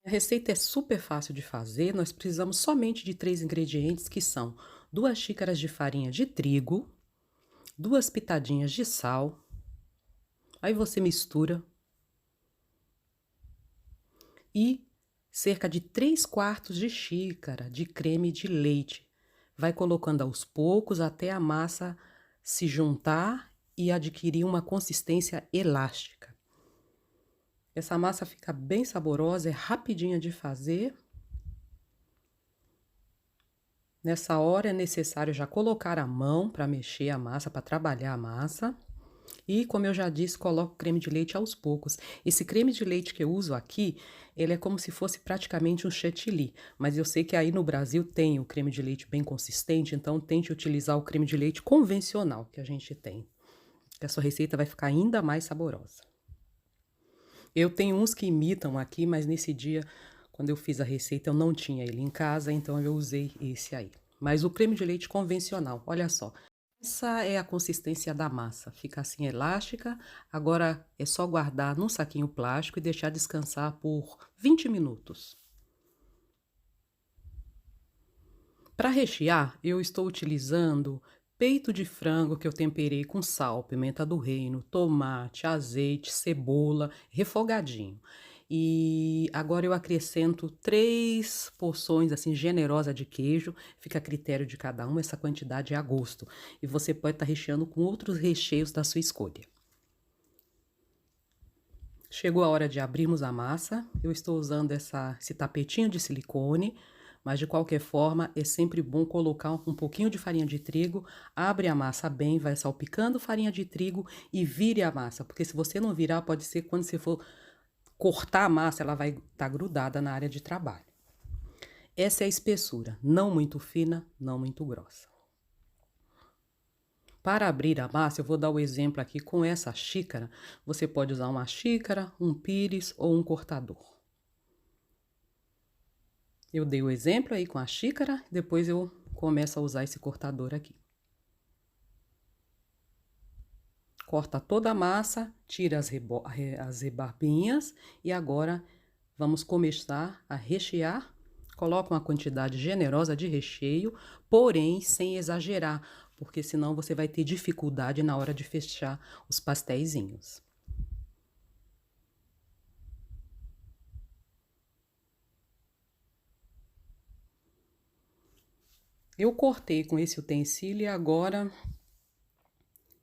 A receita é super fácil de fazer, nós precisamos somente de 3 ingredientes que são 2 xícaras de farinha de trigo, 2 pitadinhas de sal, aí você mistura e cerca de 3/4 de xícara de creme de leite. Vai colocando aos poucos até a massa se juntar e adquirir uma consistência elástica. Essa massa fica bem saborosa, é rapidinha de fazer. Nessa hora é necessário já colocar a mão para mexer a massa, para trabalhar a massa. E, como eu já disse, coloco creme de leite aos poucos. Esse creme de leite que eu uso aqui, ele é como se fosse praticamente um chantilly. Mas eu sei que aí no Brasil tem o creme de leite bem consistente, então tente utilizar o creme de leite convencional que a gente tem. Que a sua receita vai ficar ainda mais saborosa. Eu tenho uns que imitam aqui, mas nesse dia, quando eu fiz a receita, eu não tinha ele em casa, então eu usei esse aí. Mas o creme de leite convencional, olha só. Essa é a consistência da massa, fica assim elástica. Agora é só guardar num saquinho plástico e deixar descansar por 20 minutos. Para rechear, eu estou utilizando peito de frango que eu temperei com sal, pimenta do reino, tomate, azeite, cebola, refogadinho. E agora eu acrescento 3 porções assim generosa de queijo, fica a critério de cada um, essa quantidade é a gosto. E você pode estar recheando com outros recheios da sua escolha. Chegou a hora de abrirmos a massa. Eu estou usando esse tapetinho de silicone, mas de qualquer forma é sempre bom colocar um pouquinho de farinha de trigo. Abre a massa bem, vai salpicando farinha de trigo e vire a massa, porque se você não virar, pode ser que quando você for cortar a massa, ela vai estar grudada na área de trabalho. Essa é a espessura, não muito fina, não muito grossa. Para abrir a massa, eu vou dar o exemplo aqui com essa xícara. Você pode usar uma xícara, um pires ou um cortador. Eu dei o exemplo aí com a xícara, depois eu começo a usar esse cortador aqui. Corta toda a massa, tira as rebarbinhas e agora vamos começar a rechear. Coloca uma quantidade generosa de recheio, porém sem exagerar, porque senão você vai ter dificuldade na hora de fechar os pastéisinhos. Eu cortei com esse utensílio e agora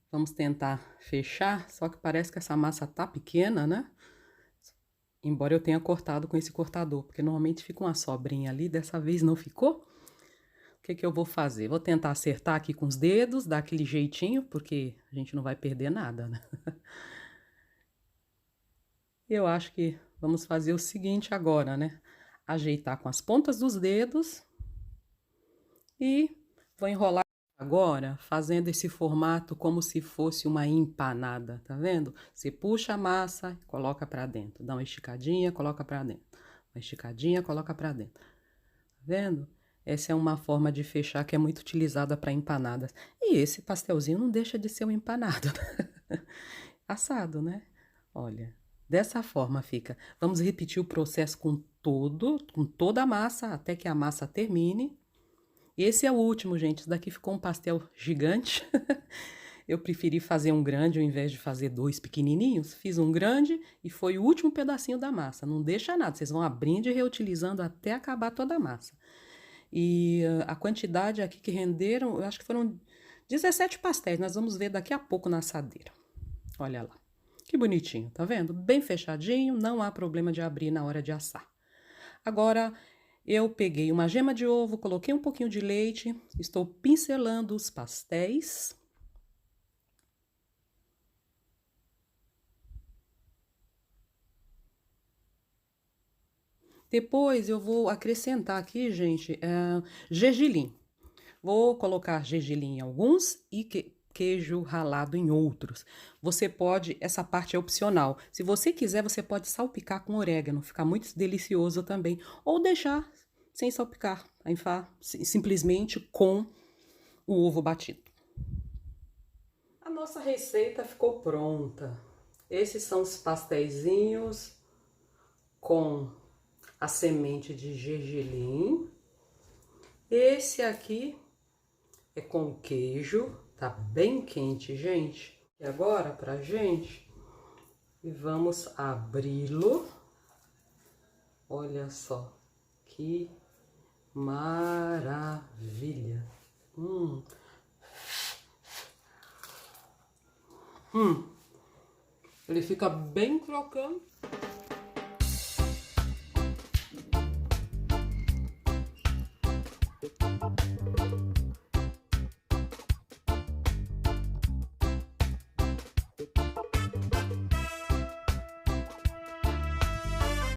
vamos tentar fechar, só que parece que essa massa tá pequena, né? Embora eu tenha cortado com esse cortador, porque normalmente fica uma sobrinha ali, dessa vez não ficou. O que que eu vou fazer? Vou tentar acertar aqui com os dedos, dar aquele jeitinho, porque a gente não vai perder nada, né? Eu acho que vamos fazer o seguinte agora, né? Ajeitar com as pontas dos dedos e vou enrolar agora, fazendo esse formato como se fosse uma empanada, tá vendo? Você puxa a massa, coloca pra dentro, dá uma esticadinha, coloca pra dentro, uma esticadinha, coloca pra dentro, tá vendo? Essa é uma forma de fechar que é muito utilizada para empanadas. E esse pastelzinho não deixa de ser um empanado, assado, né? Olha, dessa forma fica. Vamos repetir o processo com toda a massa, até que a massa termine. Esse é o último, gente. Isso daqui ficou um pastel gigante. Eu preferi fazer um grande ao invés de fazer dois pequenininhos. Fiz um grande e foi o último pedacinho da massa. Não deixa nada, vocês vão abrindo e reutilizando até acabar toda a massa. E a quantidade aqui que renderam, eu acho que foram 17 pastéis. Nós vamos ver daqui a pouco na assadeira. Olha lá. Que bonitinho, tá vendo? Bem fechadinho, não há problema de abrir na hora de assar. Agora, eu peguei uma gema de ovo, coloquei um pouquinho de leite, estou pincelando os pastéis. Depois eu vou acrescentar aqui, gente, gergelim. Vou colocar gergelim em alguns e queijo ralado em outros. Você pode, essa parte é opcional. Se você quiser, você pode salpicar com orégano, fica muito delicioso também. Ou deixar sem salpicar, simplesmente com o ovo batido. A nossa receita ficou pronta. Esses são os pastéisinhos com a semente de gergelim. Esse aqui é com queijo, tá bem quente, gente. E agora, pra gente, vamos abri-lo. Olha só, que maravilha. Ele fica bem crocante.